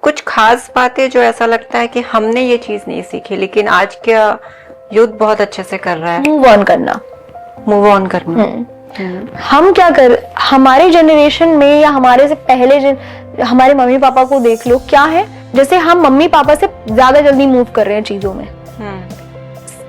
कुछ खास बातें जो ऐसा लगता है कि हमने ये चीज नहीं सीखी, लेकिन आज का यूथ बहुत अच्छे से कर रहा है? मूव ऑन करना। मूव ऑन करना। हम क्या कर, हमारे जनरेशन में या हमारे से पहले हमारे मम्मी पापा को देख लो, क्या है, जैसे हम मम्मी पापा से ज्यादा जल्दी मूव कर रहे हैं चीजों में।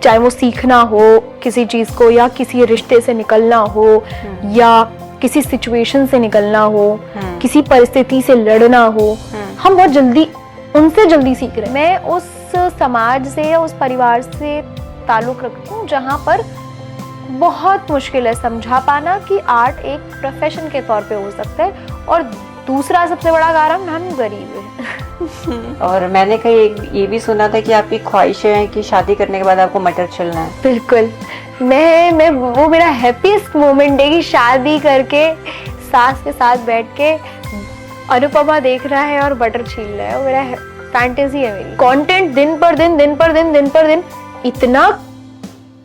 चाहे वो सीखना हो किसी चीज को, या किसी रिश्ते से निकलना हो, या किसी सिचुएशन से निकलना हो, किसी परिस्थिति से लड़ना हो, हम बहुत जल्दी उनसे जल्दी सीख रहे हैं। मैं उस समाज से या उस परिवार से ताल्लुक रखती हूँ जहाँ पर बहुत मुश्किल है समझा पाना कि आर्ट एक प्रोफेशन के तौर पे हो सकता है। और दूसरा सबसे बड़ा कारण, हम गरीब हैं। और मैंने कहीं ये भी सुना था कि आपकी ख्वाहिशें हैं कि शादी करने के बाद आपको मटर छिलना है। बिल्कुल, मैं वो मेरा हैप्पीएस्ट मोमेंट है कि शादी करके सास के साथ बैठ के अनुपमा देख रहा है और बटर छील रहा है। वो मेरा फैंटेसी है मेरी। कंटेंट दिन पर दिन इतना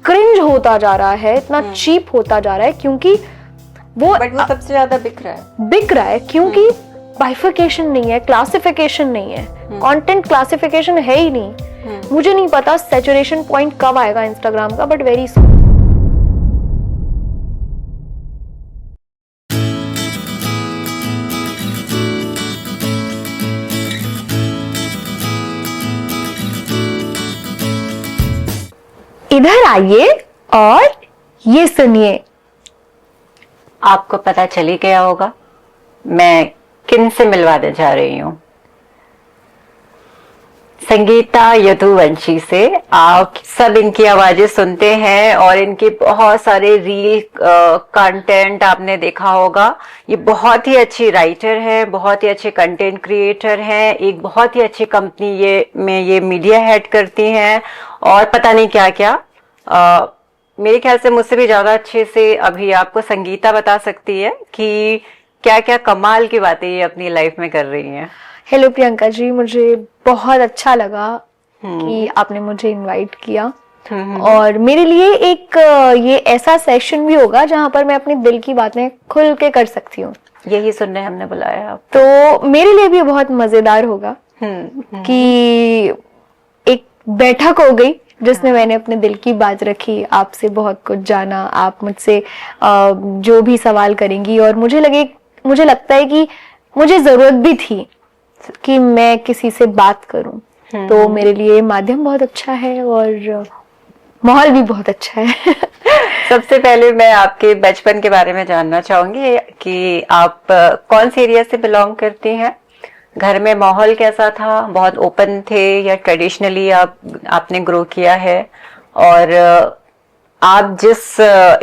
क्रिंज होता जा रहा है, इतना चीप होता जा रहा है, क्योंकि वो सबसे ज्यादा बिक रहा है क्योंकि बाइफिकेशन नहीं है, क्लासिफिकेशन नहीं है, कंटेंट क्लासिफिकेशन है ही नहीं। मुझे नहीं पता सैचुरेशन पॉइंट कब आएगा इंस्टाग्राम का, बट वेरी सून। इधर आइए और ये सुनिए। आपको पता चल ही गया होगा मैं किन से मिलवाने जा रही हूँ। संगीता यदुवंशी से। आप सब इनकी आवाजें सुनते हैं और इनके बहुत सारे रील कंटेंट आपने देखा होगा। ये बहुत ही अच्छी राइटर है, बहुत ही अच्छे कंटेंट क्रिएटर हैं, एक बहुत ही अच्छी कंपनी ये मीडिया हेड करती हैं, और पता नहीं क्या क्या। मेरे ख्याल से मुझसे भी ज्यादा अच्छे से अभी आपको संगीता बता सकती है कि क्या क्या कमाल की बातें ये अपनी लाइफ में कर रही हैं। हेलो प्रियंका जी, मुझे बहुत अच्छा लगा कि आपने मुझे इनवाइट किया। और मेरे लिए एक ये ऐसा सेशन भी होगा जहां पर मैं अपने दिल की बातें खुल के कर सकती हूँ। यही सुनने हमने बुलाया आप। तो मेरे लिए भी बहुत मजेदार होगा कि एक बैठक हो गई जिसमें मैंने अपने दिल की बात रखी, आपसे बहुत कुछ जाना, आप मुझसे जो भी सवाल करेंगी, और मुझे लगता है कि मुझे जरूरत भी थी कि मैं किसी से बात करूं। तो मेरे लिए माध्यम बहुत अच्छा है और माहौल भी बहुत अच्छा है। सबसे पहले मैं आपके बचपन के बारे में जानना चाहूंगी कि आप कौन से एरिया से बिलोंग करती हैं। घर में माहौल कैसा था, बहुत ओपन थे या ट्रेडिशनली आपने ग्रो किया है, और आप जिस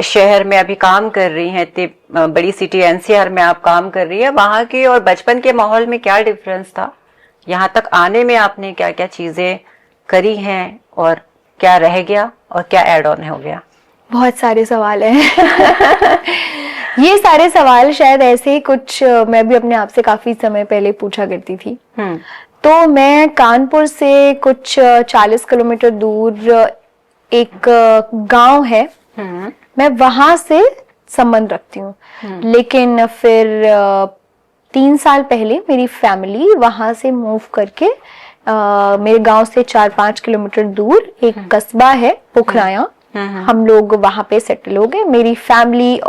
शहर में अभी काम कर रही हैं, इतनी बड़ी सिटी एनसीआर में आप काम कर रही हैं, वहां के और बचपन के माहौल में क्या डिफरेंस था? यहाँ तक आने में आपने क्या क्या चीजें करी हैं और क्या रह गया और क्या एड ऑन हो गया? बहुत सारे सवाल हैं। ये सारे सवाल शायद ऐसे ही कुछ मैं भी अपने आप से काफी समय पहले पूछा करती थी। तो मैं कानपुर से कुछ 40 किलोमीटर दूर एक गांव है, मैं वहां से संबंध रखती हूँ। लेकिन फिर 3 साल पहले मेरी फैमिली वहां से मूव करके मेरे गांव से 4-5 किलोमीटर दूर एक कस्बा है पोखराया, हम लोग वहां पे सेटल हो गए। मेरी फैमिली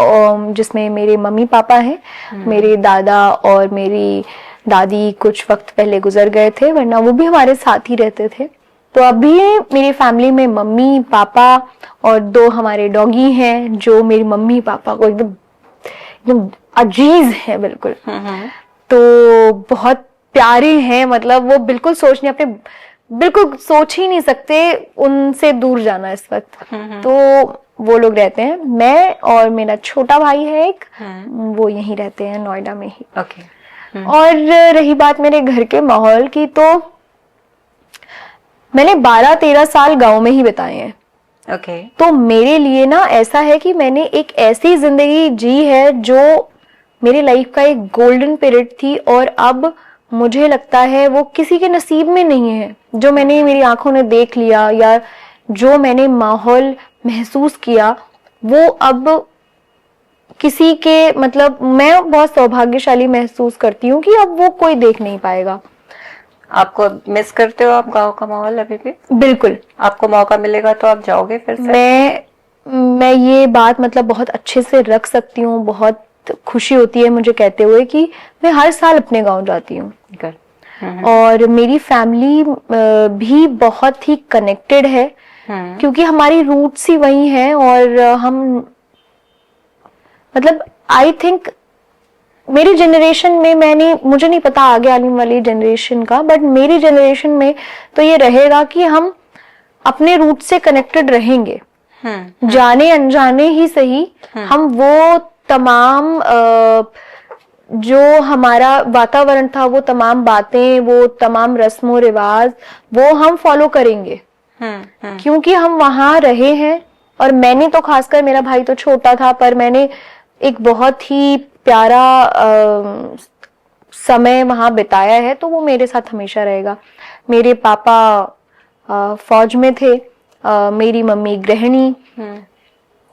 जिसमें मेरे मम्मी पापा हैं, मेरे दादा और मेरी दादी कुछ वक्त पहले गुजर गए थे, वरना वो भी हमारे साथ ही रहते थे। तो अभी मेरी फैमिली में मम्मी पापा और 2 हमारे डॉगी हैं जो मेरी मम्मी पापा को एकदम अजीज हैं बिल्कुल। तो बहुत प्यारे हैं, मतलब वो बिल्कुल सोच ही नहीं सकते उनसे दूर जाना इस वक्त। तो वो लोग रहते हैं, मैं और मेरा छोटा भाई है एक, वो यहीं रहते हैं नोएडा में ही। और रही बात मेरे घर के माहौल की, तो मैंने 12-13 साल गांव में ही बिताए हैं। तो मेरे लिए ना ऐसा है कि मैंने एक ऐसी जिंदगी जी है जो मेरी लाइफ का एक गोल्डन पीरियड थी, और अब मुझे लगता है वो किसी के नसीब में नहीं है। जो मैंने मेरी आंखों ने देख लिया या जो मैंने माहौल महसूस किया, वो अब किसी के, मतलब मैं बहुत सौभाग्यशाली महसूस करती हूँ कि अब वो कोई देख नहीं पाएगा। आपको मिस करते हो आप गांव का माहौल अभी भी? बिल्कुल। आपको मौका मिलेगा तो आप जाओगे फिर से? मैं ये बात मतलब बहुत अच्छे से रख सकती हूँ, बहुत खुशी होती है मुझे कहते हुए कि मैं हर साल अपने गांव जाती हूँ। और मेरी फैमिली भी बहुत ही कनेक्टेड है, क्योंकि हमारी रूट्स ही वही हैं। और हम मतलब आई थिंक मेरी जनरेशन में, मुझे नहीं पता आगे आने वाली जनरेशन का, बट मेरी जनरेशन में तो ये रहेगा कि हम अपने रूट से कनेक्टेड रहेंगे। जाने अनजाने ही सही, हम वो तमाम जो हमारा वातावरण था, वो तमाम बातें, वो तमाम रस्मों रिवाज, वो हम फॉलो करेंगे। क्योंकि हम वहां रहे हैं। और मैंने तो खासकर, मेरा भाई तो छोटा था, पर मैंने एक बहुत ही प्यारा समय वहां बिताया है, तो वो मेरे साथ हमेशा रहेगा। मेरे पापा फौज में थे, मेरी मम्मी गृहिणी।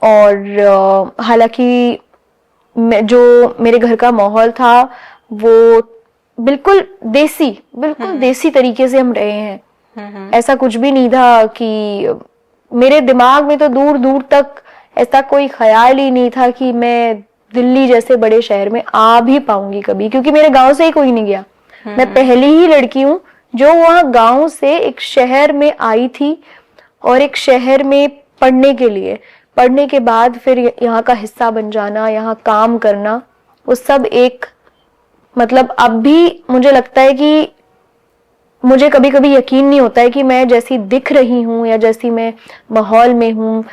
और हालांकि जो मेरे घर का माहौल था वो बिल्कुल देसी तरीके से हम रहे हैं। ऐसा कुछ भी नहीं था कि, मेरे दिमाग में तो दूर दूर तक ऐसा कोई ख्याल ही नहीं था कि मैं दिल्ली जैसे बड़े शहर में आ भी पाऊंगी कभी, क्योंकि मेरे गांव से ही कोई नहीं गया। मैं पहली ही लड़की हूँ जो वहां गांव से एक शहर में आई थी, और एक शहर में पढ़ने के लिए, पढ़ने के बाद फिर यहाँ का हिस्सा बन जाना, यहाँ काम करना, वो सब एक मतलब अब भी मुझे लगता है कि मुझे कभी कभी यकीन नहीं होता है कि मैं जैसी दिख रही हूँ या जैसी मैं माहौल में हूँ,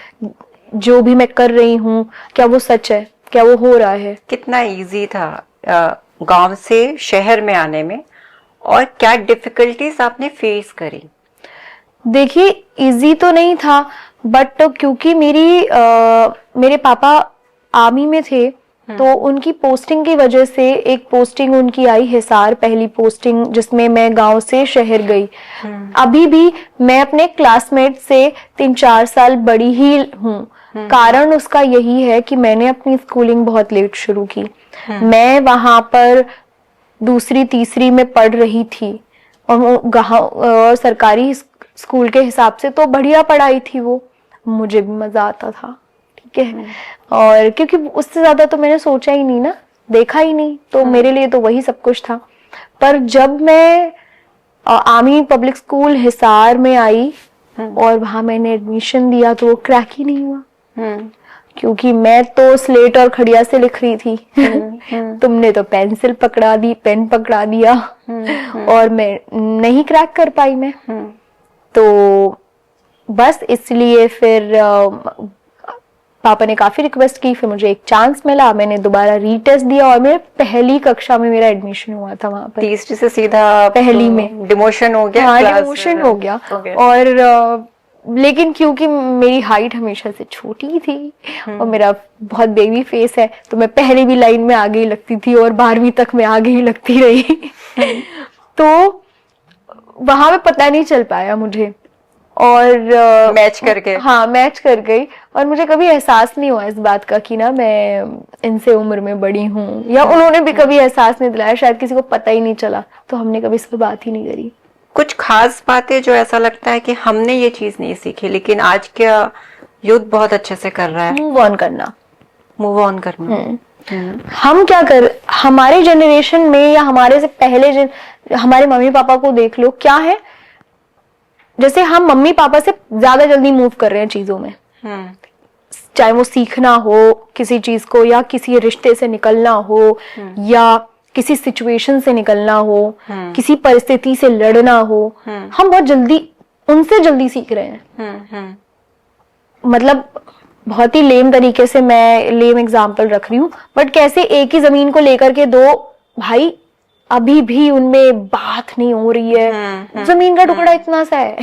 जो भी मैं कर रही हूँ, क्या वो सच है, क्या वो हो रहा है। कितना इजी था गांव से शहर में आने में, और क्या डिफिकल्टीज आपने फेस करी? देखिए, इजी तो नहीं था, बट क्योंकि मेरे पापा आर्मी में थे, तो उनकी पोस्टिंग की वजह से एक पोस्टिंग उनकी आई हिसार, पहली पोस्टिंग, जिसमें मैं गांव से शहर गई। अभी भी मैं अपने क्लासमेट से 3-4 साल बड़ी ही हूँ। कारण उसका यही है कि मैंने अपनी स्कूलिंग बहुत लेट शुरू की। मैं वहां पर दूसरी तीसरी में पढ़ रही थी, और सरकारी स्कूल के हिसाब से तो बढ़िया पढ़ाई थी वो, मुझे भी मजा आता था, ठीक है। और क्योंकि उससे ज्यादा तो मैंने सोचा ही नहीं ना, देखा ही नहीं, तो मेरे लिए तो वही सब कुछ था। पर जब मैं आर्मी पब्लिक स्कूल हिसार में आई और वहां मैंने एडमिशन दिया, तो वो क्रैक ही नहीं हुआ, क्योंकि मैं तो स्लेट और खड़िया से लिख रही थी। तुमने तो पेंसिल पकड़ा दी, पेन पकड़ा दिया, और मैं नहीं क्रैक कर पाई मैं। तो बस इसलिए फिर पापा ने काफी रिक्वेस्ट की, फिर मुझे एक चांस मिला, मैंने दोबारा रीटेस्ट दिया, और मेरे पहली कक्षा में मेरा एडमिशन हुआ था वहां पर। तीसरी से सीधा पहली में डिमोशन हो गया? हाँ, डिमोशन हो गया। और लेकिन क्योंकि मेरी हाइट हमेशा से छोटी थी और मेरा बहुत बेबी फेस है, तो मैं पहले भी लाइन में आगे ही लगती थी, और 12वीं तक मैं आगे ही लगती रही। तो वहां पे पता नहीं चल पाया मुझे, और मैच करके, हाँ, मैच कर गई। और मुझे कभी एहसास नहीं हुआ इस बात का कि ना मैं इनसे उम्र में बड़ी हूँ, या उन्होंने भी कभी एहसास नहीं दिलाया, शायद किसी को पता ही नहीं चला, तो हमने कभी इस पर बात ही नहीं करी। कुछ खास बातें जो ऐसा लगता है कि हमने ये चीज नहीं सीखी, लेकिन आज का यूथ बहुत अच्छे से कर रहा है? मूव ऑन करना। हम क्या कर, हमारे जनरेशन में या हमारे से पहले हमारे मम्मी पापा को देख लो, क्या है, जैसे हम मम्मी पापा से ज्यादा जल्दी मूव कर रहे हैं चीजों में। चाहे वो सीखना हो किसी चीज को, या किसी रिश्ते से निकलना हो, या किसी सिचुएशन से निकलना हो, किसी परिस्थिति से लड़ना हो, हम बहुत जल्दी, उनसे जल्दी सीख रहे हैं। मतलब बहुत ही लेम तरीके से मैं लेम एग्जांपल रख रही हूँ, बट कैसे एक ही जमीन को लेकर के दो भाई अभी भी उनमें बात नहीं हो रही है। जमीन का टुकड़ा इतना सा है,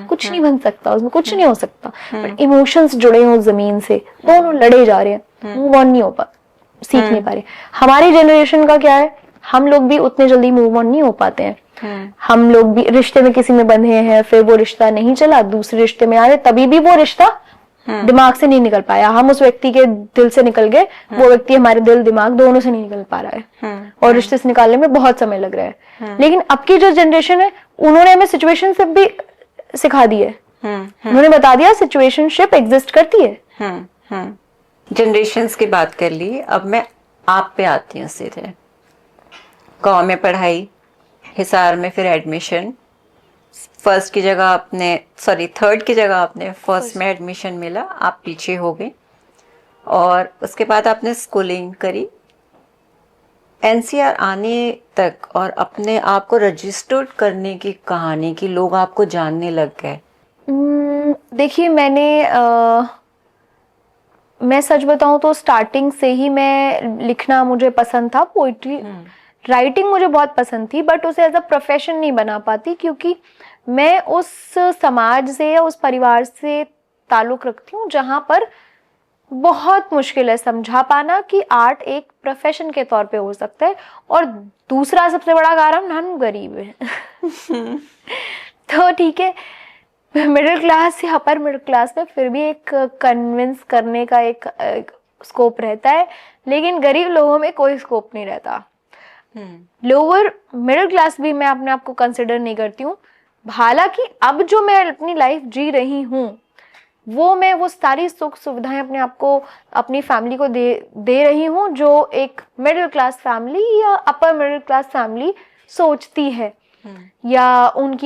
कुछ नहीं बन सकता उसमें, कुछ नहीं हो सकता, बट इमोशंस जुड़े हो जमीन से, दोनों लड़े जा रहे हैं, मूव ऑन नहीं हो पा, सीख नहीं पा रहे। हमारी जनरेशन का क्या है, हम लोग भी उतने जल्दी मूव ऑन नहीं हो पाते हैं। हम लोग भी रिश्ते में किसी में बंधे हैं, फिर वो रिश्ता नहीं चला, दूसरे रिश्ते में आ रहे, तभी भी वो रिश्ता दिमाग से नहीं निकल पाया, हम उस व्यक्ति के दिल से निकल गए, वो व्यक्ति हमारे दिल दिमाग दोनों से नहीं निकल पा रहा है और रिश्ते से निकालने में बहुत समय लग रहा है। लेकिन अब की जो जनरेशन है उन्होंने हमें सिचुएशनशिप भी सिखा दी है, उन्होंने बता दिया सिचुएशनशिप एग्जिस्ट करती है। जनरेशंस की बात कर ली, अब मैं आप पे आती हूँ सीधे। गाँव में पढ़ाई, हिसार में फिर एडमिशन, फर्स्ट की जगह आपने थर्ड की जगह आपने फर्स्ट में एडमिशन मिला, आप पीछे हो गए और उसके बाद आपने स्कूलिंग करी। एनसीआर आने तक और अपने आप को रजिस्टर्ड करने की कहानी की लोग आपको जानने लग गए। देखिए मैं सच बताऊं तो स्टार्टिंग से ही मैं लिखना मुझे पसंद था, पोइट्री राइटिंग मुझे बहुत पसंद थी, बट उसे एज अ प्रोफेशन नहीं बना पाती क्योंकि मैं उस समाज से या उस परिवार से ताल्लुक रखती हूँ जहाँ पर बहुत मुश्किल है समझा पाना कि आर्ट एक प्रोफेशन के तौर पे हो सकता है। और दूसरा सबसे बड़ा कारण हम गरीब हैं तो ठीक है, मिडिल क्लास या अपर मिडिल क्लास में फिर भी एक कन्विंस करने का एक स्कोप रहता है, लेकिन गरीब लोगों में कोई स्कोप नहीं रहता। लोअर मिडिल क्लास भी मैं अपने आप को कंसिडर नहीं करती हूँ। हालांकि अब जो मैं अपनी लाइफ जी रही हूँ वो सारी सुख सुविधाएं अपने आप को, अपनी फैमिली को दे रही हूँ जो एक मिडिल क्लास फैमिली या अपर मिडिल क्लास फैमिली सोचती है या उन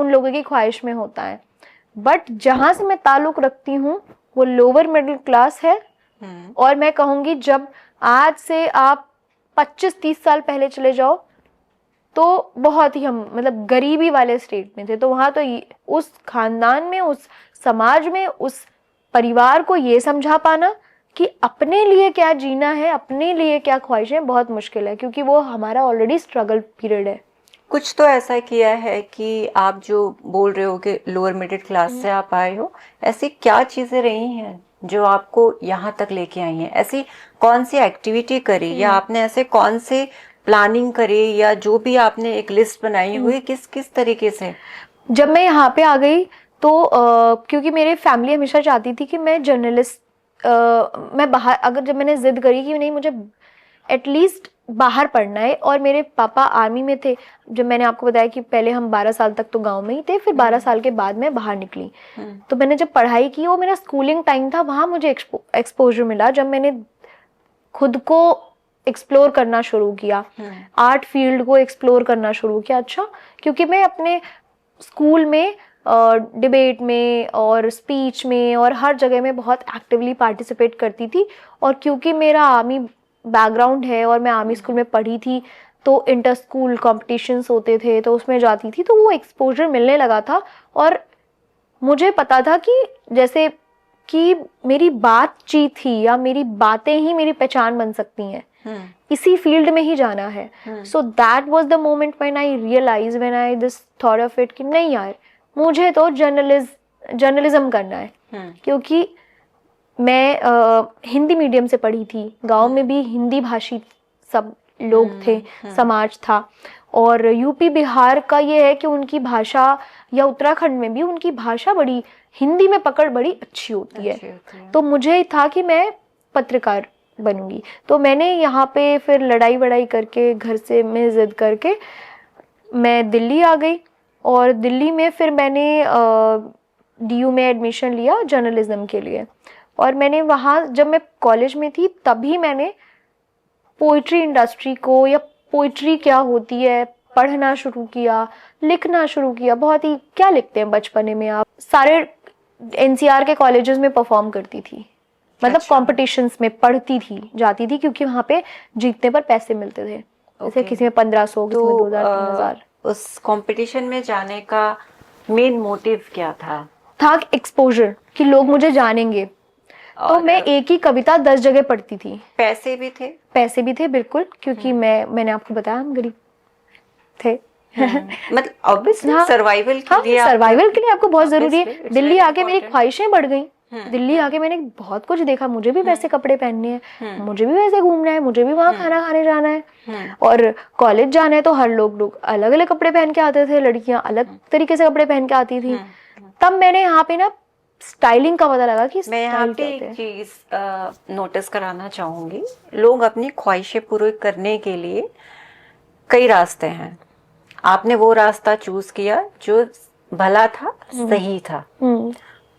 लोगों की ख्वाहिश में होता है। बट जहां से मैं ताल्लुक रखती हूँ वो लोअर मिडिल क्लास है। और मैं कहूंगी जब आज से आप 25-30 साल पहले चले जाओ तो बहुत ही हम मतलब गरीबी वाले स्टेट में थे, तो वहां तो उस खानदान में, उस समाज में, उस परिवार को ये समझा पाना कि अपने लिए क्या जीना है, अपने लिए क्या ख्वाहिशें, बहुत मुश्किल है क्योंकि वो हमारा ऑलरेडी स्ट्रगल पीरियड है। कुछ तो ऐसा किया है कि आप जो बोल रहे हो कि लोअर मिडिल क्लास से आप आए हो, ऐसी क्या चीजें रही हैं जो आपको यहाँ तक लेके आई हैं? ऐसी कौन सी एक्टिविटी करी या आपने ऐसे कौन से प्लानिंग करी या जो भी आपने एक लिस्ट बनाई हुई, किस किस तरीके से? जब मैं यहाँ पे आ गई तो क्योंकि मेरी फैमिली हमेशा चाहती थी कि मैं जर्नलिस्ट, मैं बाहर, अगर जब मैंने जिद करी कि नहीं मुझे एटलीस्ट बाहर पढ़ना है, और मेरे पापा आर्मी में थे, जब मैंने आपको बताया कि पहले हम 12 साल तक तो गांव में ही थे, फिर 12 साल के बाद मैं बाहर निकली। तो मैंने जब पढ़ाई की, वो मेरा स्कूलिंग टाइम था, वहां मुझे एक्सपोजर मिला जब मैंने खुद को एक्सप्लोर करना शुरू किया, आर्ट फील्ड को एक्सप्लोर करना शुरू किया। अच्छा, क्योंकि मैं अपने स्कूल में डिबेट में और स्पीच में और हर जगह में बहुत एक्टिवली पार्टिसिपेट करती थी, और क्योंकि मेरा आर्मी बैकग्राउंड है और मैं आर्मी स्कूल में पढ़ी थी तो इंटर स्कूल कॉम्पिटिशन्स होते थे तो उसमें जाती थी, तो वो एक्सपोजर मिलने लगा था। और मुझे पता था कि जैसे कि मेरी बातचीत ही या मेरी बातें ही मेरी पहचान बन सकती हैं, इसी फील्ड में ही जाना है। So that was the moment when I realise, when I this thought of it कि नहीं यार, मुझे तो जर्नलिज्म करना है। क्योंकि मैं हिंदी मीडियम से पढ़ी थी, गांव में भी हिंदी भाषी सब लोग थे, समाज था, और यूपी बिहार का ये है कि उनकी भाषा, या उत्तराखंड में भी उनकी भाषा बड़ी, हिंदी में पकड़ बड़ी अच्छी होती है। तो मुझे था कि मैं पत्रकार बनूंगी। तो मैंने यहाँ पे फिर लड़ाई वड़ाई करके, घर से मैं जिद करके मैं दिल्ली आ गई, और दिल्ली में फिर मैंने DU में एडमिशन लिया जर्नलिज्म के लिए। और मैंने वहाँ, जब मैं कॉलेज में थी तभी मैंने पोइट्री इंडस्ट्री को, या पोइट्री क्या होती है, पढ़ना शुरू किया, लिखना शुरू किया। बहुत ही, क्या लिखते हैं बचपने में आप, सारे NCR के कॉलेजेस में परफॉर्म करती थी, मतलब कॉम्पिटिशन्स में पढ़ती थी, जाती थी, क्योंकि वहाँ पे जीतने पर पैसे मिलते थे। जैसे किसी में 1500, किसी में 2000, 3000। उस कंपटीशन में जाने का मेन मोटिव क्या था? एक्सपोजर, कि लोग मुझे जानेंगे। तो मैं एक ही कविता 10 जगह पढ़ती थी। पैसे भी थे? पैसे भी थे, बिल्कुल, क्योंकि मैंने आपको बताया हम गरीब थे। मतलब ऑब्वियसली सर्वाइवल के लिए आपको बहुत जरूरी है। दिल्ली आके मेरी ख्वाहिशें बढ़ गई। दिल्ली आके मैंने बहुत कुछ देखा, मुझे भी वैसे कपड़े पहनने हैं, मुझे भी वैसे घूमना है, मुझे भी वहाँ खाना खाने जाना है, और कॉलेज जाना है। तो हर लोग अलग अलग कपड़े पहन के आते थे, लड़कियां अलग तरीके से कपड़े पहन के आती थी। तब मैंने यहाँ पे ना स्टाइलिंग का पता लगा कि मैं यहाँ पे एक चीज नोटिस कराना चाहूंगी, लोग अपनी ख्वाहिशें पूरी करने के लिए कई रास्ते हैं। आपने वो रास्ता चूज किया जो भला था, सही था।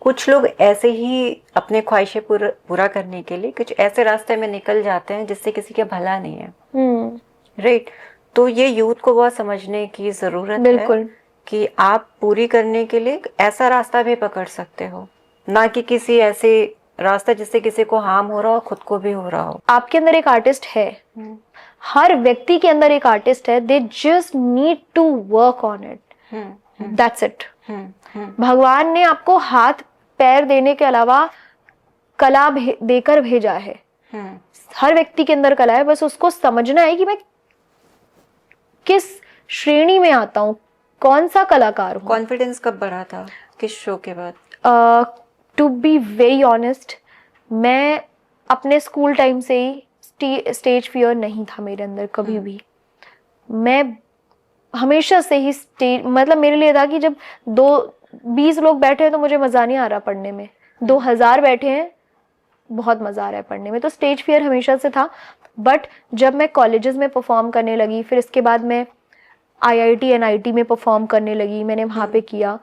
कुछ लोग ऐसे ही अपने ख्वाहिशें पूरा करने के लिए कुछ ऐसे रास्ते में निकल जाते हैं जिससे किसी का भला नहीं है। राइट। तो ये यूथ को बहुत समझने की जरूरत है कि आप पूरी करने के लिए ऐसा रास्ता भी पकड़ सकते हो, ना कि किसी ऐसे रास्ता जिससे किसी को हार्म हो रहा हो, खुद को भी हो रहा हो। आपके अंदर एक आर्टिस्ट है, हर व्यक्ति के अंदर एक आर्टिस्ट है, they just need to work on it, that's it. भगवान ने आपको हाथ पैर देने के अलावा कला देकर भेजा है। हर व्यक्ति के अंदर कला है, बस उसको समझना है कि मैं किस श्रेणी में आता हूँ, कौन सा कलाकार हूँ। कॉन्फिडेंस कब बढ़ा था, किस शो के बाद? टू बी वेरी ऑनेस्ट, मैं अपने स्कूल टाइम से ही स्टेज फियर नहीं था मेरे अंदर कभी भी। मैं हमेशा से ही स्टेज, मतलब मेरे लिए था कि जब 20 लोग बैठे हैं तो मुझे मजा नहीं आ रहा पढ़ने में, 2000 बैठे हैं बहुत मजा आ रहा है पढ़ने में, तो स्टेज फियर हमेशा से था। बट जब मैं कॉलेजेस में परफॉर्म करने लगी, फिर इसके बाद मैं IIT NIT में परफॉर्म करने लगी, मैंने वहां पे किया,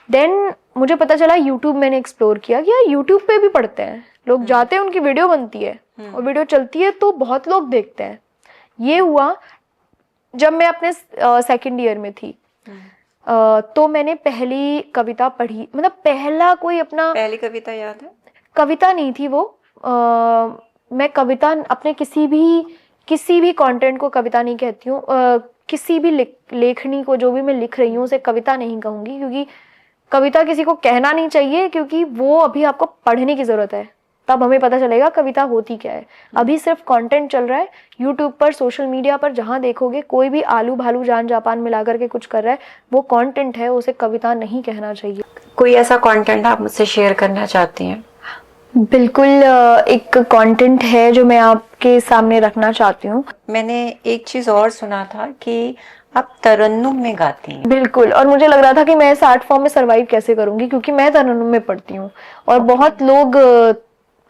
देन मुझे पता चला यूट्यूब मैंने एक्सप्लोर किया कि यार यूट्यूब पे भी पढ़ते हैं लोग, जाते हैं उनकी वीडियो बनती है और वीडियो चलती है तो बहुत लोग देखते हैं। ये हुआ जब मैं अपने सेकंड ईयर में थी। तो मैंने पहली कविता पढ़ी, मतलब पहला कोई अपना, पहली कविता याद है? कविता नहीं थी वो, मैं कविता अपने किसी भी कंटेंट को कविता नहीं कहती हूँ, किसी भी लेखनी को जो भी मैं लिख रही हूँ उसे कविता नहीं कहूंगी, क्योंकि कविता किसी को कहना नहीं चाहिए, क्योंकि वो अभी आपको पढ़ने की जरूरत है, तब हमें पता चलेगा कविता होती क्या है। अभी सिर्फ कंटेंट चल रहा है यूट्यूब पर, सोशल मीडिया पर, जहां देखोगे कोई भी आलू भालू जान जापान मिला करके कुछ कर रहा है, वो कंटेंट है, उसे कविता नहीं कहना चाहिए। कोई ऐसा कंटेंट आप मुझसे शेयर करना चाहती हैं? बिल्कुल, एक कंटेंट है जो मैं आपके सामने रखना चाहती हूँ। मैंने एक चीज और सुना था कि आप तरन्नुम में गाती हैं। बिल्कुल, और मुझे लग रहा था कि मैं इस आर्ट फॉर्म में सरवाइव कैसे करूंगी, क्योंकि मैं तरन्नुम में पढ़ती हूँ और बहुत लोग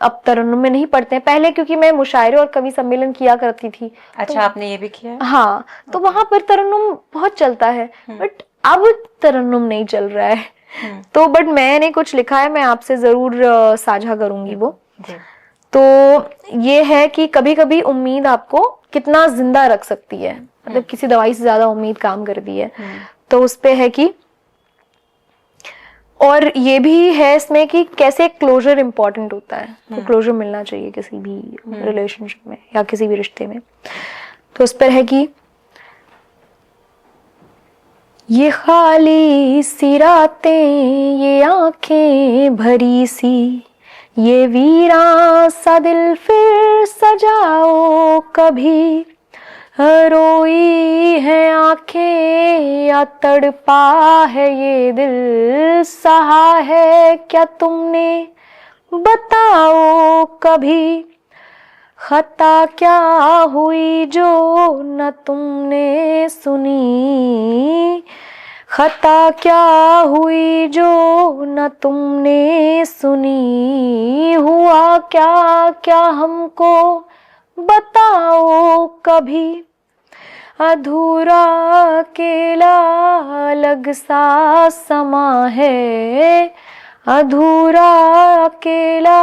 अब तरन्नुम में नहीं पढ़ते हैं। पहले क्योंकि मैं मुशायरे और कवि सम्मेलन किया करती थी। अच्छा, आपने ये भी किया है? हाँ, तो वहां पर तरन्नुम बहुत चलता है, बट अब तरन्नुम नहीं चल रहा है। तो बट मैंने कुछ लिखा है, मैं आपसे जरूर साझा करूंगी वो। तो ये है कि कभी कभी उम्मीद आपको कितना जिंदा रख सकती है, मतलब किसी दवाई से ज्यादा उम्मीद काम करती है। तो उस पे है कि, और ये भी है इसमें कि कैसे क्लोजर इंपॉर्टेंट होता है, तो क्लोजर मिलना चाहिए किसी भी रिलेशनशिप में या किसी भी रिश्ते में। तो उस पर है कि ये खाली सी रातें, ये आंखें भरी सी, ये वीरान सा दिल फिर सजाओ कभी, रोई है आंखें या तड़पा है ये दिल, सहा है क्या तुमने बताओ कभी, खता क्या हुई जो न तुमने सुनी, खता क्या हुई जो न तुमने सुनी, हुआ क्या क्या हमको बताओ कभी, अधूरा अकेला अलग सा समा है, अधूरा अकेला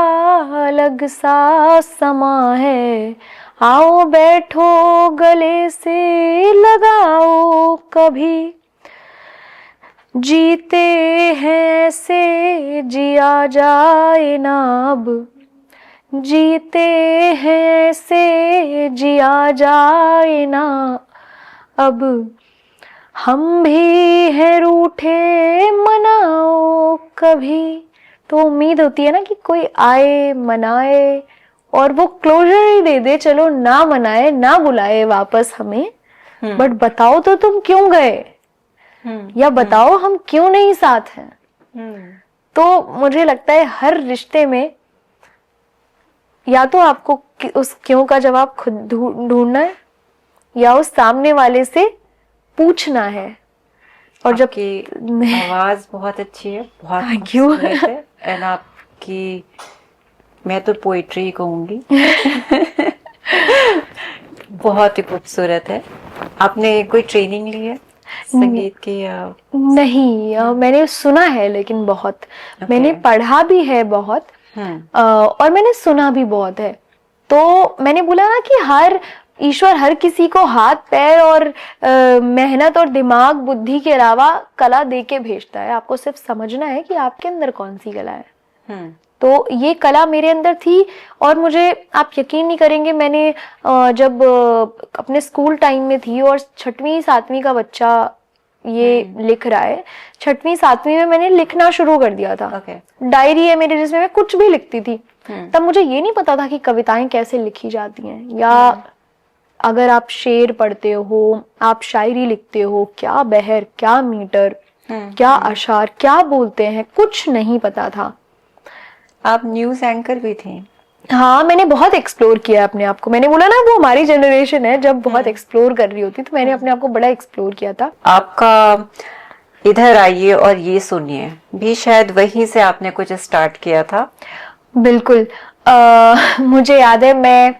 अलग सा समा है, आओ बैठो गले से लगाओ कभी, जीते हैं से जिया जाए ना अब, जीते हैं से जिया जाए ना अब, हम भी हैं रूठे मनाओ कभी। तो उम्मीद होती है ना कि कोई आए मनाए और वो क्लोजर ही दे दे, चलो ना मनाए ना बुलाए वापस हमें, बट बताओ तो तुम क्यों गए, या बताओ हम क्यों नहीं साथ हैं। तो मुझे लगता है हर रिश्ते में या तो आपको उस क्यों का जवाब खुद ढूंढना है, या उस सामने वाले से पूछना है। और जब की आवाज बहुत अच्छी है, बहुत थैंक यू। एंड आपकी, मैं तो पोइट्री कहूंगी, बहुत ही खूबसूरत है। आपने कोई ट्रेनिंग ली है संगीत की या? नहीं, मैंने सुना है लेकिन बहुत, मैंने पढ़ा भी है बहुत, और मैंने सुना भी बहुत है। तो मैंने बोला ना कि ईश्वर हर किसी को हाथ पैर और मेहनत और दिमाग बुद्धि के अलावा कला दे के भेजता है। आपको सिर्फ समझना है कि आपके अंदर कौन सी कला है। तो ये कला मेरे अंदर थी, और मुझे, आप यकीन नहीं करेंगे, मैंने जब अपने स्कूल टाइम में थी और 6वीं 7वीं का बच्चा ये लिख रहा है, 6वीं 7वीं में मैंने लिखना शुरू कर दिया था। डायरी है मेरी जिसमें मैं कुछ भी लिखती थी। तब मुझे ये नहीं पता था कि कविताएं कैसे लिखी जाती हैं, या अगर आप शेर पढ़ते हो, आप शायरी लिखते हो, क्या बहर, क्या मीटर, क्या अशार, क्या बोलते हैं, कुछ नहीं पता था। आप न्यूज एंकर भी थी? हाँ, मैंने बहुत एक्सप्लोर किया अपने आप को। मैंने बोला ना, वो हमारी जनरेशन है जब बहुत एक्सप्लोर कर रही होती, तो मैंने अपने आप को बड़ा एक्सप्लोर किया था। आपका इधर आइए और ये सुनिए भी शायद वहीं से आपने कुछ स्टार्ट किया था। बिल्कुल। मुझे याद है, मैं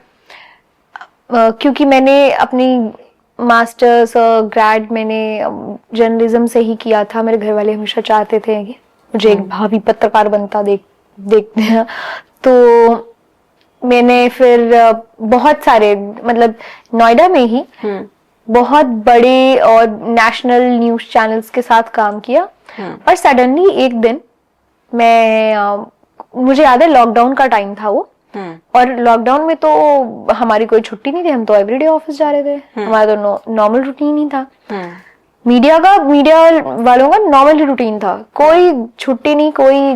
क्योंकि मैंने अपनी मास्टर्स और ग्रेड मैंने जर्नलिज्म से ही किया था। मेरे घर वाले हमेशा चाहते थे कि मुझे एक भावी पत्रकार बनता देखते हैं। तो मैंने फिर बहुत सारे, मतलब नोएडा में ही बहुत बड़े और नेशनल न्यूज चैनल्स के साथ काम किया। और सडनली एक दिन मुझे याद है, लॉकडाउन का टाइम था वो, और लॉकडाउन में तो हमारी कोई छुट्टी नहीं थी, हम तो एवरीडे ऑफिस जा रहे थे। हमारा तो नॉर्मल रूटीन ही था। मीडिया वालों का नॉर्मल रूटीन था, कोई छुट्टी नहीं, कोई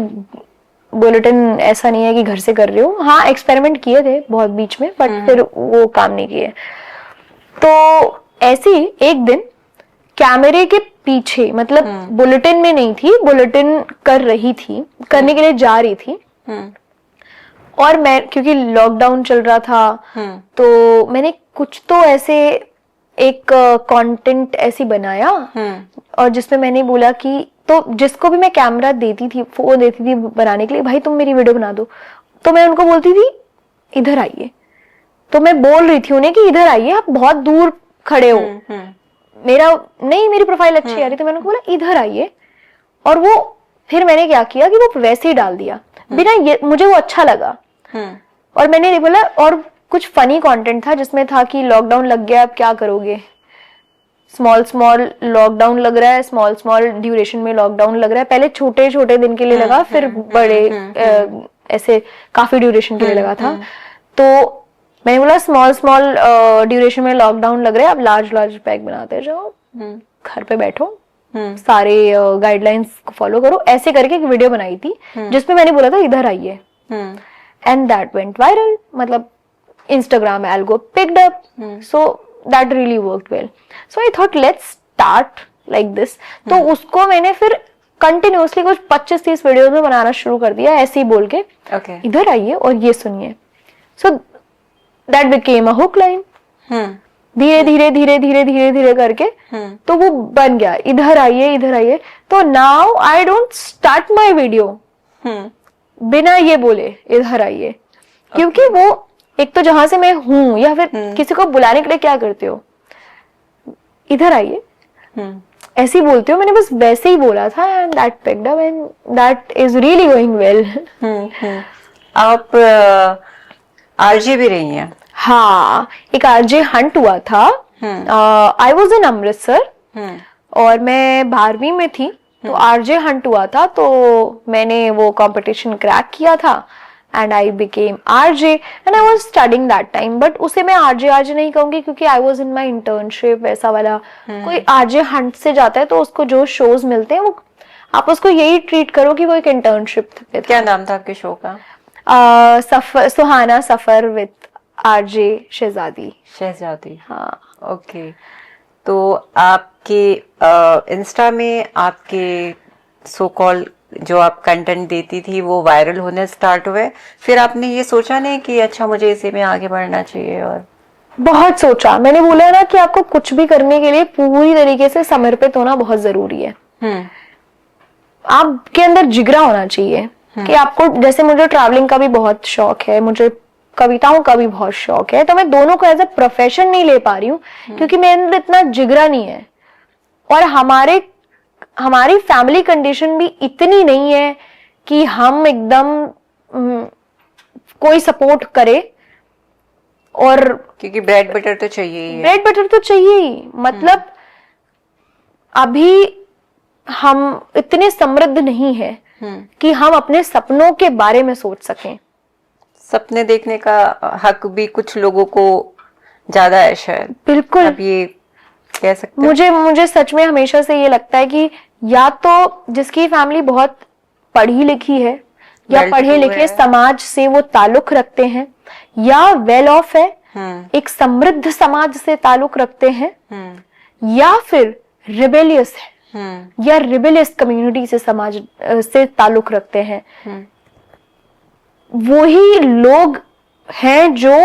बुलेटिन ऐसा नहीं है कि घर से कर रहे हो। हाँ, एक्सपेरिमेंट किए थे बहुत बीच में, बट फिर वो काम नहीं किए। तो ऐसे ही एक दिन कैमरे के पीछे, मतलब बुलेटिन में नहीं थी, बुलेटिन करने के लिए जा रही थी, और मैं, क्योंकि लॉकडाउन चल रहा था, तो मैंने कुछ तो ऐसे एक कंटेंट ऐसी बनाया, और जिसमें मैंने बोला कि, तो जिसको भी मैं कैमरा देती थी, फोन देती थी बनाने के लिए, भाई तुम मेरी वीडियो बना दो, तो मैं उनको बोलती थी इधर आइए। तो मैं बोल रही थी उन्हें कि इधर आइए, आप बहुत दूर खड़े हो, मेरी प्रोफाइल अच्छी आ रही, तो मैंने उनको बोला इधर आइए। और वो, फिर मैंने क्या किया कि वो वैसे ही डाल दिया, बिना मुझे वो अच्छा लगा। और मैंने बोला, और कुछ फनी कंटेंट था जिसमें था कि लॉकडाउन लग गया, अब क्या करोगे, स्मॉल लॉकडाउन लग रहा है, स्मॉल ड्यूरेशन में लॉकडाउन लग रहा है। पहले छोटे छोटे दिन के लिए लगा, फिर बड़े ऐसे काफी ड्यूरेशन के लिए लगा था। तो मैंने बोला स्मॉल ड्यूरेशन में लॉकडाउन लग रहा है, अब लार्ज पैक बनाते जाओ, घर पे बैठो, सारे गाइडलाइंस को फॉलो करो, ऐसे करके एक वीडियो बनाई थी जिसमें मैंने बोला था इधर आइए, एंड दैट वेंट वायरल। मतलब Instagram algo picked up, so that really worked well. So I thought let's start like this. तो उसको मैंने फिर कंटिन्यूसली कुछ 25-30 वीडियोस में बनाना शुरू कर दिया, ऐसे ही बोल के इधर आइए और ये सुनिए। So that became a hook line. धीरे करके तो वो बन गया, इधर आइए। तो now I don't start my video बिना ये बोले इधर आइए, क्योंकि वो एक तो जहां से मैं हूं, या फिर किसी को बुलाने के लिए क्या करते हो, इधर आइए, ऐसे ही बोलते हो। मैंने बस वैसे ही बोला था, and that picked up, and that is really going well. आप आरजे भी रही हैं? हाँ, एक आरजे हंट हुआ था। आई वॉज इन अमृतसर, और मैं 12वीं में थी, तो आरजे हंट हुआ था, तो मैंने वो कंपटीशन क्रैक किया था, and I became RJ, and I was studying that time, but उसे मैं RJ नहीं कहूंगी, क्योंकि I was in my internship, वैसा वाला। कोई RJ हंट से जाता है तो उसको जो शोज मिलते हैं, वो आप उसको यही ट्रीट करो कि वो एक इंटर्नशिप पे था। क्या नाम था आपके शो का? सुहाना सफर विद RJ शहजादी। हाँ, ओके। तो आपके इंस्टा में आपके सो कॉल जो आप कंटेंट देती थी वो वायरल होने स्टार्ट हुए, फिर आपने ये सोचा नहीं कि अच्छा मुझे इसी में आगे बढ़ना चाहिए? और बहुत सोचा। मैंने बोला ना कि आपको कुछ भी करने के लिए पूरी तरीके से समर्पित होना बहुत जरूरी है। आपके अंदर जिगरा होना चाहिए, कि आपको, जैसे मुझे ट्रैवलिंग का भी बहुत शौक है, मुझे कविताओं का भी बहुत शौक है, तो मैं दोनों को एज ए प्रोफेशन नहीं ले पा रही हूँ क्योंकि मेरे अंदर इतना जिगरा नहीं है, और हमारी फैमिली कंडीशन भी इतनी नहीं है कि हम एकदम कोई सपोर्ट करे। और क्योंकि ब्रेड बटर तो चाहिए ही है। ब्रेड बटर तो चाहिए ही, मतलब अभी हम इतने समृद्ध नहीं है कि हम अपने सपनों के बारे में सोच सकें। सपने देखने का हक भी कुछ लोगों को ज्यादा है शायद। बिल्कुल, अब ये कह सकते हैं। मुझे सच में हमेशा से ये लगता है कि या तो जिसकी फैमिली बहुत पढ़ी लिखी है या पढ़े लिखे समाज से वो ताल्लुक रखते हैं, या वेल ऑफ है, एक समृद्ध समाज से ताल्लुक रखते हैं, या फिर रिबेलियस है या रिबेलियस कम्युनिटी से समाज से ताल्लुक रखते हैं। वही लोग हैं जो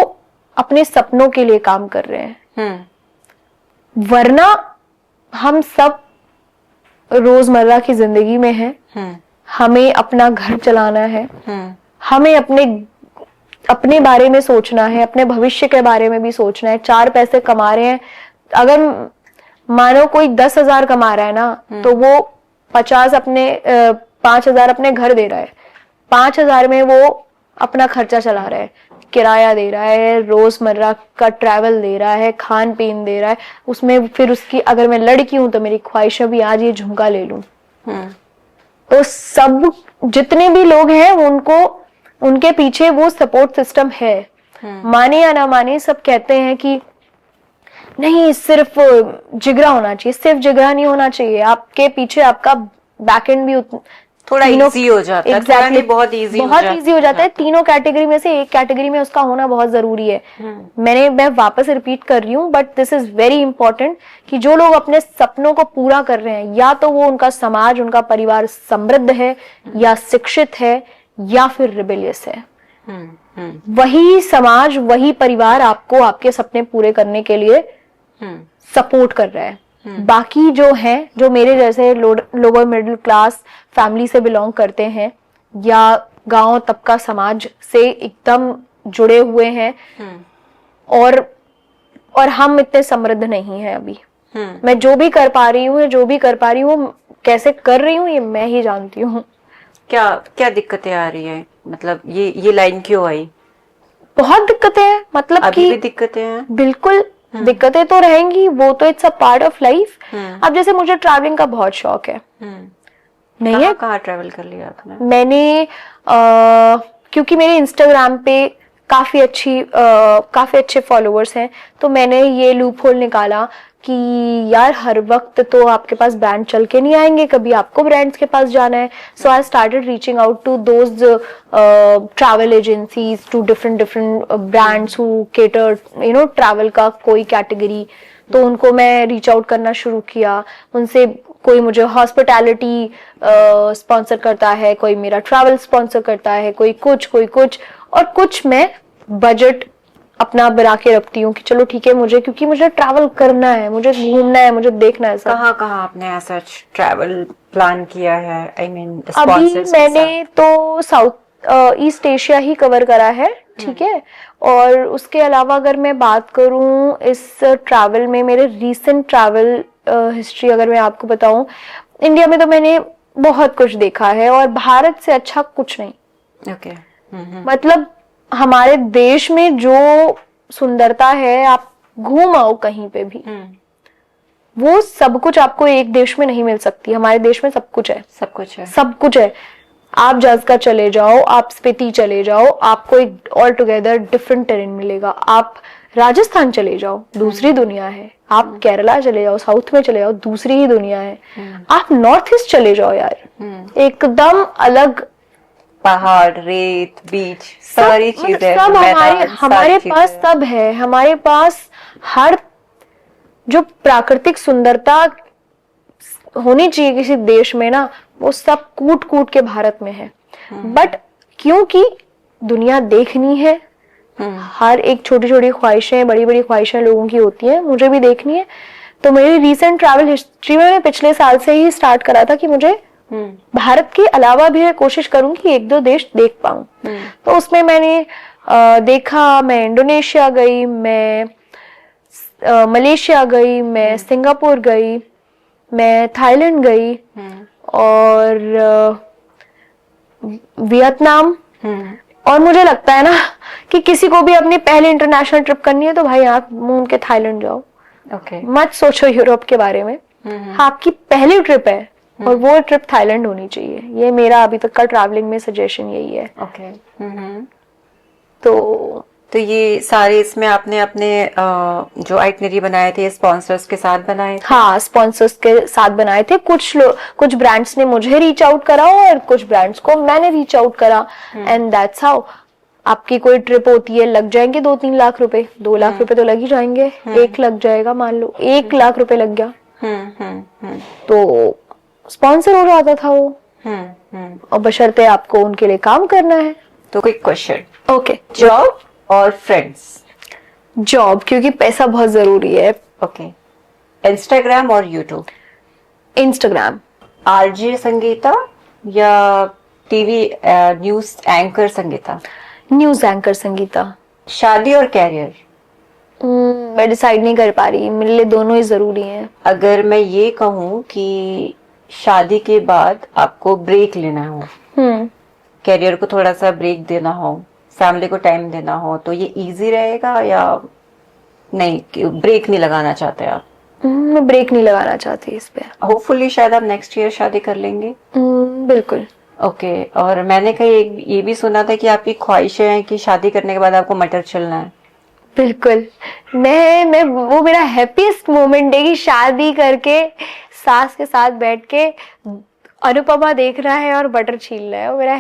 अपने सपनों के लिए काम कर रहे हैं, वरना हम सब रोजमर्रा की जिंदगी में हैं। हमें अपना घर चलाना है, हमें अपने बारे में सोचना है, अपने भविष्य के बारे में भी सोचना है। 4 पैसे कमा रहे हैं, अगर मानो कोई 10,000 कमा रहा है ना, तो वो 5,000 अपने घर दे रहा है, 5,000 में वो अपना खर्चा चला रहा है, किराया दे रहा है, रोजमर्रा का ट्रैवल दे रहा है, खान पीन दे रहा है, उसमें फिर उसकी, अगर मैं लड़की हूं तो मेरी ख्वाहिश है भी आज ये झुमका ले लूं। तो सब जितने भी लोग हैं उनके पीछे वो सपोर्ट सिस्टम है। माने या ना माने, सब कहते हैं कि नहीं सिर्फ जिगरा होना चाहिए, सिर्फ जिगरा नहीं होना चाहिए, आपके पीछे आपका बैकएंड भी थोड़ा इजी हो जाता है। exactly, बहुत इजी हो जाता है। तीनों कैटेगरी में से एक कैटेगरी में उसका होना बहुत जरूरी है। मैं वापस रिपीट कर रही हूँ, but this is very important कि जो लोग अपने सपनों को पूरा कर रहे हैं, या तो वो उनका समाज, उनका परिवार समृद्ध है, या शिक्षित है, या फिर रिबेलियस है। वही समाज, वही परिवार आपको आपके सपने पूरे करने के लिए सपोर्ट कर रहा है। बाकी जो हैं, जो मेरे जैसे लोअर मिडिल क्लास फैमिली से बिलोंग करते हैं, या गांव तबका समाज से एकदम जुड़े हुए हैं, और हम इतने समृद्ध नहीं हैं अभी। मैं जो भी कर पा रही हूँ, कैसे कर रही हूँ, ये मैं ही जानती हूँ। क्या दिक्कतें आ रही है? मतलब ये लाइन क्यों आई? बहुत दिक्कतें हैं, मतलब अभी भी दिक्कतें हैं। बिल्कुल, दिक्कतें तो रहेंगी, वो तो it's a part of life. अब जैसे मुझे ट्रैवलिंग का बहुत शौक है। नहीं है? कहाँ ट्रैवल कर लिया आपने? मैंने क्योंकि मेरे इंस्टाग्राम पे काफी अच्छे फॉलोअर्स हैं, तो मैंने ये लूप होल निकाला कि यार हर वक्त तो आपके पास ब्रांड चल के नहीं आएंगे, कभी आपको ब्रांड्स के पास जाना है। So I started reaching out to those travel agencies, to different brands who cater travel का कोई कैटेगरी। तो उनको मैं रीच आउट करना शुरू किया। उनसे कोई मुझे हॉस्पिटैलिटी स्पॉन्सर करता है, कोई मेरा ट्रैवल स्पॉन्सर करता है, कोई कुछ, और कुछ मैं बजट अपना बना के रखती हूँ कि चलो ठीक है, क्योंकि मुझे ट्रैवल करना है, मुझे घूमना है, मुझे देखना है। कहाँ आपने ऐसा ट्रैवल प्लान किया है? अभी मैंने तो साउथ ईस्ट एशिया ही कवर करा है, ठीक है। और उसके अलावा अगर मैं बात करूं इस ट्रैवल में, मेरे रीसेंट ट्रैवल हिस्ट्री अगर मैं आपको बताऊं, इंडिया में तो मैंने बहुत कुछ देखा है, और भारत से अच्छा कुछ नहीं। ओके। मतलब हमारे देश में जो सुंदरता है, आप घूम आओ कहीं पे भी, वो सब कुछ आपको एक देश में नहीं मिल सकती। हमारे देश में सब कुछ है। आप जज़्का चले जाओ, आप स्पीति चले जाओ, आपको एक ऑल टुगेदर डिफरेंट टेरेन मिलेगा। आप राजस्थान चले जाओ, दूसरी दुनिया है। आप केरला चले जाओ, साउथ में चले जाओ, दूसरी ही दुनिया है। आप नॉर्थ ईस्ट चले जाओ यार, एकदम अलग, पहाड़, रेत, बीच, सारी चीजें, सब हमारे पास सब है। हमारे पास हर जो प्राकृतिक सुंदरता होनी चाहिए किसी देश में ना, वो सब कूट कूट के भारत में है। बट क्योंकि दुनिया देखनी है, हर एक छोटी छोटी ख्वाहिशें, बड़ी बड़ी ख्वाहिशें लोगों की होती हैं, मुझे भी देखनी है। तो मेरी रीसेंट ट्रैवल हिस्ट्री में मैं पिछले साल से ही स्टार्ट करा था कि मुझे भारत के अलावा भी मैं कोशिश करूंगी कि एक दो देश देख पाऊं। तो उसमें मैंने देखा, मैं इंडोनेशिया गई, मैं मलेशिया गई, मैं सिंगापुर गई, मैं थाईलैंड गई और वियतनाम। और मुझे लगता है ना कि किसी को भी अपनी पहली इंटरनेशनल ट्रिप करनी है तो भाई आप मून के थाईलैंड जाओ। मत सोचो यूरोप के बारे में। आपकी पहली ट्रिप है और वो ट्रिप थाईलैंड होनी चाहिए। ये मेरा अभी तक का ट्रैवलिंग में सजेशन यही है। तो ये सारे इसमें आपने अपने जो आइटनरी बनाए थे स्पॉन्सर्स के साथ बनाए थे? हाँ, स्पॉन्सर्स के साथ बनाए थे। कुछ ब्रांड्स ने मुझे रीच आउट करा और कुछ ब्रांड्स को मैंने रीच आउट करा, एंड दैट्स हाउ। आपकी कोई ट्रिप होती है, लग जाएंगे 2-3 लाख रुपए, 2 लाख रुपए तो लग ही जाएंगे। 1 लग जाएगा, मान लो 1 लाख रुपए लग गया तो स्पॉन्सर हो जाता था वो। और बशर्ते आपको उनके लिए काम करना है। तो क्विक क्वेश्चन, ओके, जॉब और फ्रेंड्स? जॉब, क्योंकि पैसा बहुत जरूरी है। ओके। इंस्टाग्राम और यूट्यूब? इंस्टाग्राम। आरजे संगीता या TV news anchor Sangeeta? News anchor Sangeeta. शादी और कैरियर? मैं डिसाइड नहीं कर पा रही, मेरे लिए दोनों ही जरूरी हैं। अगर मैं ये कहूँ कि शादी के बाद आपको ब्रेक लेना हो, कैरियर को थोड़ा सा ब्रेक देना हो, फैमिली को टाइम देना हो, तो ये इजी रहेगा या नहीं? ब्रेक नहीं लगाना चाहते आप? मैं ब्रेक नहीं लगाना चाहती इस पे। होपफुली शायद आप नेक्स्ट ईयर शादी कर लेंगे। बिल्कुल। ओके। और मैंने कहीं ये भी सुना था कि आपकी ख्वाहिशें हैं कि शादी करने के बाद आपको मटर चलना है। बिल्कुल। मैं वो मेरा हैप्पीएस्ट मोमेंट है कि शादी करके सास के साथ बैठ के अनुपमा देख रहा है और बटर छील रहा है। वो मेरा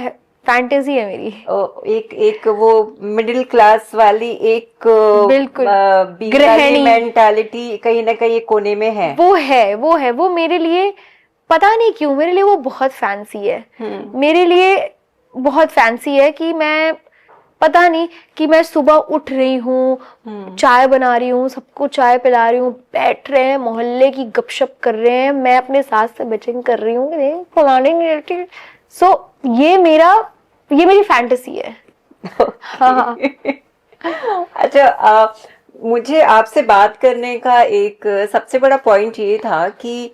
फैंटेसी है मेरी। एक वो मिडिल क्लास वाली एक बिल्कुल गृहिणी मेंटालिटी कहीं ना कहीं कोने में है। वो मेरे लिए पता नहीं क्यों, मेरे लिए वो बहुत फैंसी है। मेरे लिए बहुत फैंसी है कि मैं पता नहीं कि मैं सुबह उठ रही हूँ, चाय बना रही हूँ, सबको चाय पिला रही हूँ, बैठ रहे हैं मोहल्ले की गपशप कर रहे हैं, मैं अपने सास से बचिंग कर रही हूँ, फलाने नहीं। सो ये मेरी फैंटेसी है। हाँ। अच्छा, मुझे आपसे बात करने का एक सबसे बड़ा पॉइंट ये था कि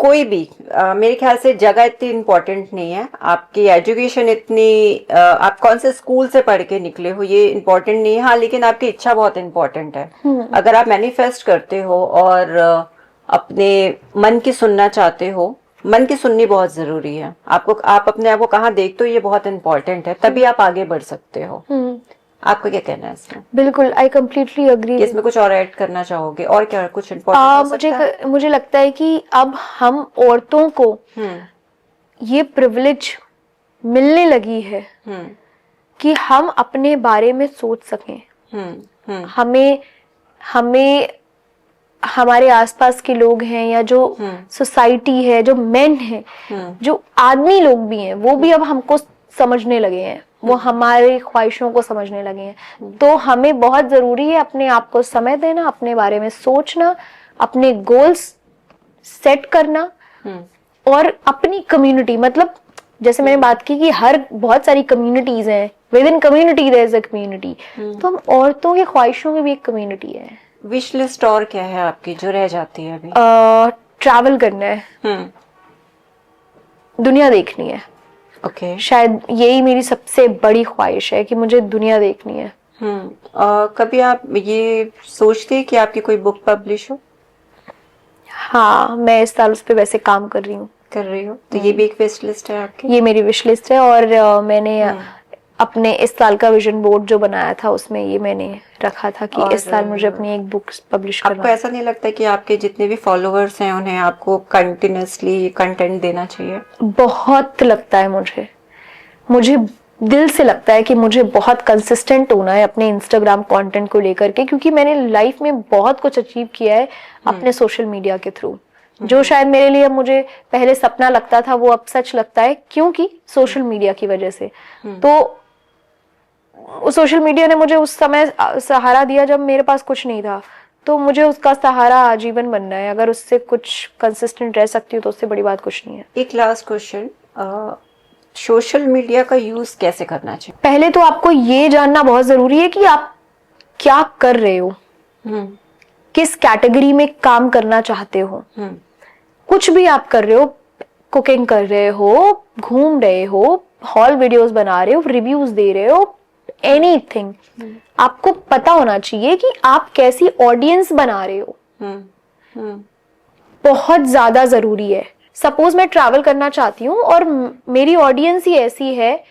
कोई भी मेरे ख्याल से जगह इतनी इम्पोर्टेंट नहीं है, आपकी एजुकेशन इतनी आप कौन से स्कूल से पढ़ के निकले हो ये इम्पोर्टेंट नहीं है। हाँ, लेकिन आपकी इच्छा बहुत इम्पोर्टेंट है। अगर आप मैनिफेस्ट करते हो और अपने मन की सुनना चाहते हो, मन की सुननी बहुत जरूरी है। आप अपने आप को कहाँ देखते हो ये बहुत इम्पोर्टेंट है, तभी आप आगे बढ़ सकते हो। आपका क्या कहना है इसमें? बिल्कुल, आई कम्प्लीटली अग्री। इसमें कुछ और ऐड करना चाहोगे और क्या कुछ इम्पोर्टेंट? मुझे लगता है कि अब हम औरतों को ये प्रिविलेज मिलने लगी है कि हम अपने बारे में सोच सकें। हमें हमारे आसपास के लोग हैं या जो सोसाइटी है, जो मेन है, जो आदमी लोग भी हैं, वो भी अब हमको समझने लगे हैं, वो हमारी ख्वाहिशों को समझने लगे हैं। तो हमें बहुत जरूरी है अपने आप को समय देना, अपने बारे में सोचना, अपने गोल्स सेट करना और अपनी कम्युनिटी, मतलब जैसे मैंने बात की कि बहुत सारी कम्युनिटीज हैं, within community there is a community, तो हम औरतों की ख्वाहिशों की भी एक कम्युनिटी है। विश लिस्ट और क्या है आपकी जो रह जाती है अभी? ट्रैवल करना है, दुनिया देखनी है। ओके। शायद यही मेरी सबसे बड़ी ख्वाहिश है कि मुझे दुनिया देखनी है। कभी आप ये सोचते हैं कि आपकी कोई बुक पब्लिश हो? हाँ, मैं इस साल उस पे वैसे काम कर रही हूँ। तो ये भी एक विश लिस्ट है आपकी? ये मेरी विश लिस्ट है और मैंने अपने इस साल का विजन बोर्ड जो बनाया था उसमें ये मैंने रखा था कि इस साल मुझे अपनी एक बुक पब्लिश करना। आपको ऐसा नहीं लगता कि आपके जितने भी फॉलोअर्स हैं उन्हें आपको कंटिन्यूअसली कंटेंट देना चाहिए? बहुत लगता है मुझे दिल से लगता है कि मुझे बहुत कंसिस्टेंट होना है अपने इंस्टाग्राम कंटेंट को लेकर के, क्योंकि मैंने लाइफ में बहुत कुछ अचीव किया है अपने सोशल मीडिया के थ्रू। जो शायद मेरे लिए मुझे पहले सपना लगता था वो अब सच लगता है, क्योंकि सोशल मीडिया की वजह से। तो सोशल मीडिया ने मुझे उस समय सहारा दिया जब मेरे पास कुछ नहीं था। तो मुझे उसका सहारा आजीवन बनना है। अगर उससे कुछ कंसिस्टेंट रह सकती हूँ तो उससे बड़ी बात कुछ नहीं है। एक लास्ट क्वेश्चन, सोशल मीडिया का यूज कैसे करना चाहिए? पहले तो आपको ये जानना बहुत जरूरी है कि आप क्या कर रहे हो, किस कैटेगरी में काम करना चाहते हो। कुछ भी आप कर रहे हो, कुकिंग कर रहे हो, घूम रहे हो, हॉल वीडियोस बना रहे हो, रिव्यूज दे रहे हो, एनीथिंग, आपको पता होना चाहिए कि आप कैसी ऑडियंस बना रहे हो। बहुत ज्यादा जरूरी है। सपोज मैं ट्रैवल करना चाहती हूँ और मेरी ऑडियंस ही ऐसी है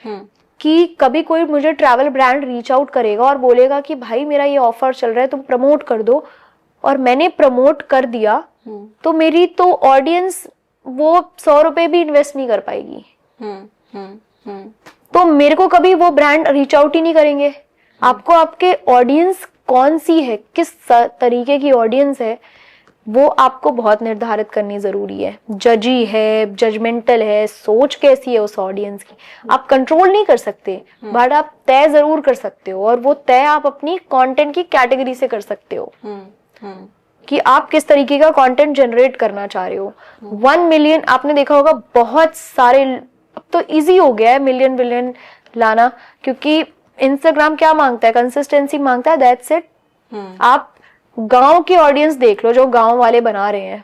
कि कभी कोई मुझे ट्रैवल ब्रांड रीच आउट करेगा और बोलेगा कि भाई मेरा ये ऑफर चल रहा है, तुम प्रमोट कर दो, और मैंने प्रमोट कर दिया, तो मेरी तो ऑडियंस वो 100 रुपए भी इन्वेस्ट नहीं कर पाएगी। तो मेरे को कभी वो ब्रांड रीच आउट ही नहीं करेंगे। आपको आपके ऑडियंस कौन सी है, किस तरीके की ऑडियंस है, वो आपको बहुत निर्धारित करनी जरूरी है। जजी है, जजमेंटल है, सोच कैसी है उस ऑडियंस की, आप कंट्रोल नहीं कर सकते, बट आप तय जरूर कर सकते हो, और वो तय आप अपनी कंटेंट की कैटेगरी से कर सकते हो कि आप किस तरीके का कंटेंट जनरेट करना चाह रहे हो। 1 मिलियन आपने देखा होगा, बहुत सारे, अब तो इजी हो गया है मिलियन बिलियन लाना, क्योंकि इंस्टाग्राम क्या मांगता है, कंसिस्टेंसी मांगता है, दैट्स इट। आप गांव की ऑडियंस देख लो जो गांव वाले बना रहे हैं,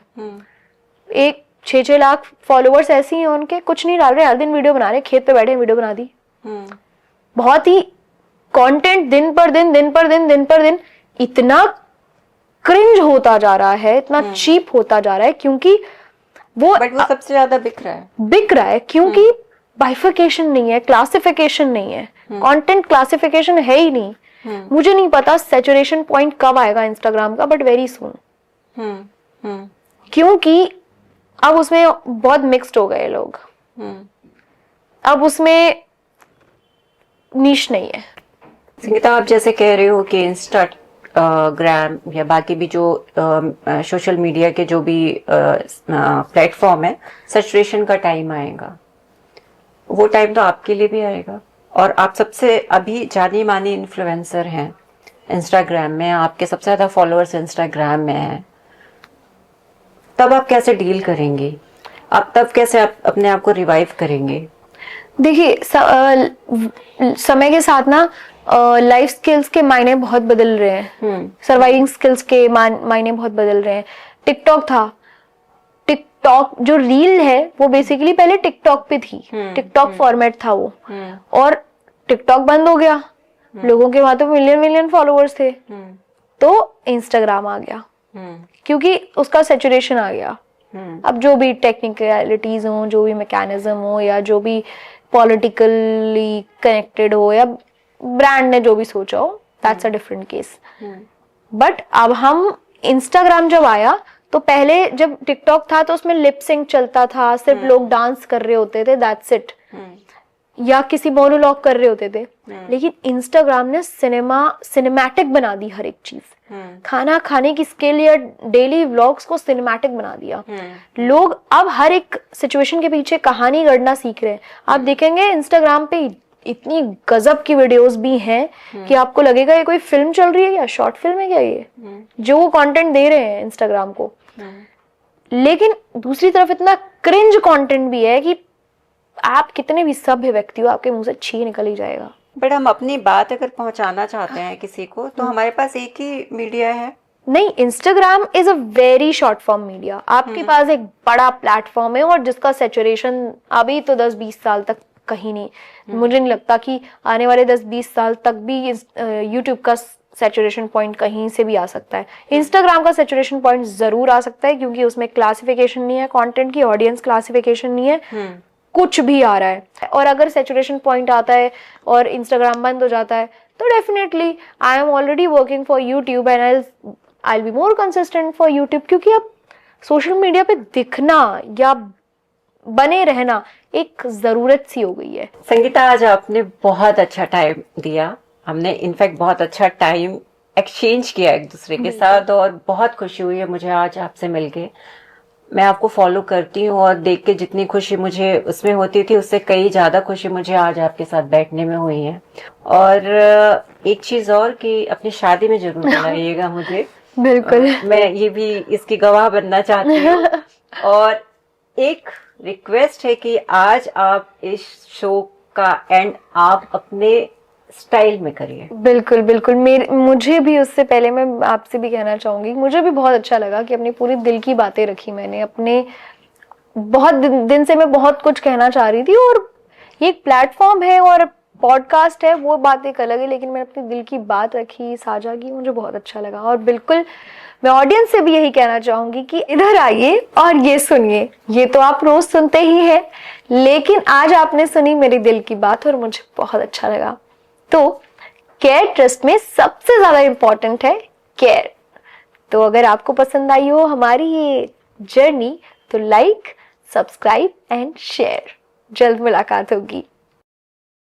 एक 6-6 लाख फॉलोअर्स ऐसे ही हैं उनके, कुछ नहीं डाल रहे, हर दिन वीडियो बना रहे, खेत पे बैठे वीडियो बना दी। बहुत ही कंटेंट दिन पर दिन इतना क्रिंज होता जा रहा है, इतना चीप होता जा रहा है, क्योंकि वो सबसे ज्यादा बिक रहा है क्योंकि बाइफिकेशन नहीं है, क्लासिफिकेशन नहीं है, कंटेंट क्लासिफिकेशन है ही नहीं। मुझे नहीं पता सैचुरेशन पॉइंट कब आएगा इंस्टाग्राम का, बट वेरी सून, क्योंकि अब उसमें बहुत मिक्स्ड हो गए लोग, अब उसमें नीश नहीं है। संगीता, आप जैसे कह रहे हो कि इंस्टाग्राम या बाकी भी जो सोशल मीडिया के जो भी प्लेटफॉर्म है, सैचुरेशन का टाइम आएगा, वो टाइम तो आपके लिए भी आएगा, और आप सबसे अभी जानी मानी इन्फ्लुएंसर हैं इंस्टाग्राम में, आपके सबसे ज्यादा फॉलोअर्स इंस्टाग्राम में हैं, तब आप कैसे डील करेंगी? आप तब कैसे आप अपने आप को रिवाइव करेंगे? देखिए, समय के साथ ना लाइफ स्किल्स के मायने बहुत बदल रहे हैं, सर्वाइविंग स्किल्स के मायने बहुत बदल रहे हैं। टिकटॉक था, टिकटॉक जो रील है वो बेसिकली पहले टिकटॉक पे थी, टिकटॉक फॉर्मेट था वो, और टिकटॉक बंद हो गया, लोगों के वहां तो मिलियन फॉलोअर्स थे, तो इंस्टाग्राम आ गया, क्योंकि उसका सैचुरेशन आ गया। अब जो भी टेक्निकलिटीज हो, जो भी मैकेनिज्म हो, या जो भी पॉलिटिकली कनेक्टेड हो, या ब्रांड ने जो भी सोचा हो, that's a different case. But अब हम इंस्टाग्राम जब आया, तो पहले जब टिकटॉक था तो उसमें लिप सिंक चलता था, सिर्फ लोग डांस कर रहे होते थे, दैट्स इट, या किसी मोनोलॉग कर रहे होते थे। लेकिन इंस्टाग्राम ने सिनेमैटिक बना दी हर एक चीज, खाना खाने की स्किल या डेली व्लॉग्स को सिनेमैटिक बना दिया। लोग अब हर एक सिचुएशन के पीछे कहानी गढ़ना सीख रहे हैं। आप देखेंगे इंस्टाग्राम पे इतनी गजब की वीडियोस भी हैं कि आपको लगेगा ये कोई फिल्म चल रही है या शॉर्ट फिल्म है क्या, ये जो वो कंटेंट दे रहे हैं इंस्टाग्राम को। लेकिन दूसरी तरफ इतना क्रिंज कंटेंट भी है कि आप कितने भी सभ्य व्यक्ति हो, आपके मुंह से छी निकल ही जाएगा। बट हम अपनी बात अगर पहुंचाना चाहते हैं किसी को, तो हमारे पास एक ही मीडिया है। नहीं, Instagram is a very short form media. आपके पास एक बड़ा प्लेटफॉर्म है, और जिसका सैचुरेशन अभी तो 10-20 साल तक कहीं नहीं, मुझे नहीं लगता कि आने वाले 10-20 साल तक भी यूट्यूब का सैचुरेशन पॉइंट कहीं से भी आ सकता है। इंस्टाग्राम का सैचुरेशन पॉइंट जरूर आ सकता है, क्योंकि उसमें क्लासिफिकेशन नहीं है कंटेंट की, ऑडियंस क्लासिफिकेशन नहीं है, कुछ भी आ रहा है। और अगर सैचुरेशन पॉइंट आता है और इंस्टाग्राम बंद हो जाता है, तो definitely I am already working for YouTube and I will be more consistent for YouTube, क्योंकि अब सोशल मीडिया पे दिखना या बने रहना एक जरूरत सी हो गई है। संगीता, आज आपने बहुत अच्छा टाइम दिया, हमने इनफैक्ट बहुत अच्छा टाइम एक्सचेंज किया एक दूसरे के साथ, और बहुत खुशी हुई है मुझे आज आपसे मिलके। मैं आपको फॉलो करती हूँ, और देख के जितनी खुशी मुझे उसमें होती थी, उससे कई ज्यादा खुशी मुझे आज आपके साथ बैठने में हुई है। और एक चीज और, कि अपनी शादी में जरूर बुलाइएगा मुझे, बिल्कुल। मैं ये भी इसकी गवाह बनना चाहती हूँ। और एक रिक्वेस्ट है कि आज आप इस शो का एंड आप अपने स्टाइल में करिए। बिल्कुल बिल्कुल। मुझे भी उससे पहले मैं आपसे भी कहना चाहूंगी, मुझे भी बहुत अच्छा लगा कि अपनी पूरी दिल की बातें रखी मैंने अपने। बहुत दिन से मैं बहुत कुछ कहना चाह रही थी, और ये एक प्लेटफॉर्म है और पॉडकास्ट है, वो बात एक अलग है, लेकिन मैंने अपनी दिल की बात रखी, साझा की, मुझे बहुत अच्छा लगा। और बिल्कुल मैं ऑडियंस से भी यही कहना चाहूंगी कि इधर आइए और ये सुनिए। ये तो आप रोज सुनते ही हैं, लेकिन आज आपने सुनी मेरी दिल की बात और मुझे बहुत अच्छा लगा। तो केयर ट्रस्ट में सबसे ज्यादा इंपॉर्टेंट है केयर। तो अगर आपको पसंद आई हो हमारी ये जर्नी, तो लाइक, सब्सक्राइब एंड शेयर। जल्द मुलाकात होगी।